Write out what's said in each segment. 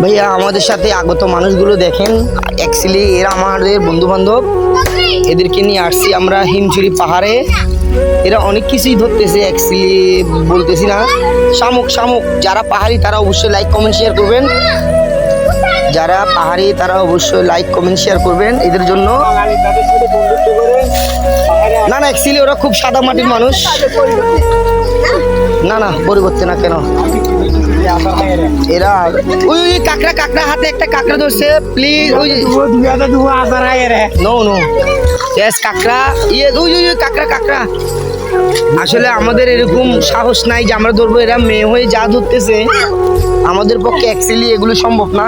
ভাইয়া আমাদের সাথে আগত মানুষগুলো দেখেন, অ্যাকচুয়ালি এরা আমাদের বন্ধু বান্ধব, এদেরকে নিয়ে আসছি আমরা হিমছড়ি পাহাড়ে। এরা অনেক কিছুই ধরতেছে, অ্যাকচুয়ালি বলতেছি না। শামুক শামুক, যারা পাহাড়ি তারা অবশ্যই লাইক কমেন্ট শেয়ার করবেন, যারা পাহাড়ি তারা অবশ্যই লাইক কমেন্ট শেয়ার করবেন এদের জন্য। না না, অ্যাকচুয়ালি ওরা খুব সাদা মাটির মানুষ। না না, পরিবর্তে না কেন, এরা ওই ওই কাকড়া কাকড়া, হাতে একটা কাকড়া ধরছে, প্লিজ। ওই নো নো, ইয়েস কাকড়া, ইয়ে ওই ওই কাকড়া কাকড়া। আসলে আমাদের এরকম সাহস নাই যে আমরা ধরবো, এরা মেয়ে হয়ে যা ধরতেছে আমাদের পক্ষে অ্যাকচুয়ালি এগুলো সম্ভব না।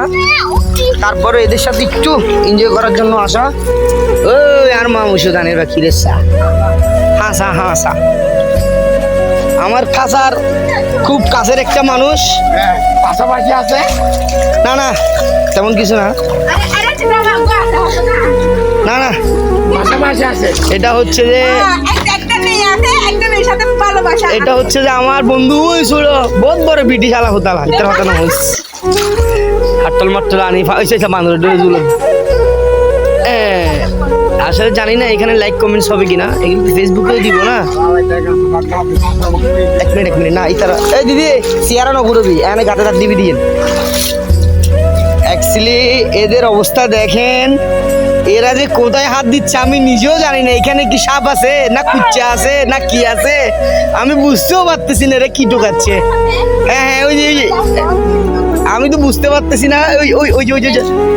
তারপরে এদের সাথে একটু এনজয় করার জন্য আসা। ওই আর মা মুসুদানের বা কিরেসা হাসা হাসা। আমার খাসার খুব কাছের একটা মানুষ, পাশাপাশি আছে। না না, তেমন কিছু না, না না, পাশাপাশি আছে। এটা হচ্ছে যে এটা হচ্ছে যে আমার বন্ধু ছিল বহুত বড় ব্রিটিশ আলা হতালা ইতার হতানো হইছে হাটল মাটল আনি হইছে বান্দর ডুলে। আসলে জানি না এখানে লাইক কমেন্টস হবে কিনা, এগুলো ফেসবুকেও দিব না। এক মিনিট না, ইতারা এই দিদি সিয়ারা নগরবি এখানে গাতে গাতে দিবি দিয়ে। অ্যাকচুয়ালি এদের অবস্থা দেখেন, এরা যে কোথায় হাত দিচ্ছে আমি নিজেও জানি না। এখানে কি সাপ আছে না কুচ্চা আছে না কি আছে আমি বুঝতেও পারতেছি না, এরা কি ঢোকাচ্ছে। হ্যাঁ হ্যাঁ, ওই যে আমি তো বুঝতে পারতেছি না। ওই ওই ওই যে ওই যে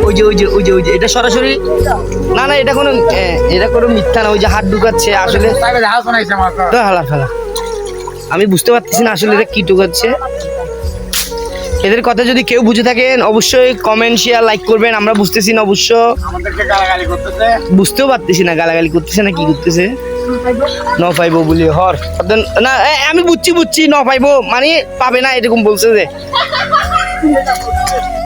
ওই যে ওই যে ওই যে ওই যে এটা সরাসরি না না, এটা কোনো মিথ্যা না। ওই যে হাত ঢুকাচ্ছে আসলে, হালা ফালা আমি বুঝতে পারতেছি না আসলে এরা কি ঢুকাচ্ছে। এদের কথা যদি কেউ বুঝে থাকেন অবশ্যই কমেন্ট শেয়ার লাইক করবেন। আমরা বুঝতেছি না অবশ্য, বুঝতেও পারতেছি না গালাগালি করতেছে না কি করতেছে। ন পাইবো বলি হর না, আমি বুঝছি ন পাইবো মানে পাবে না এরকম বলছে যে।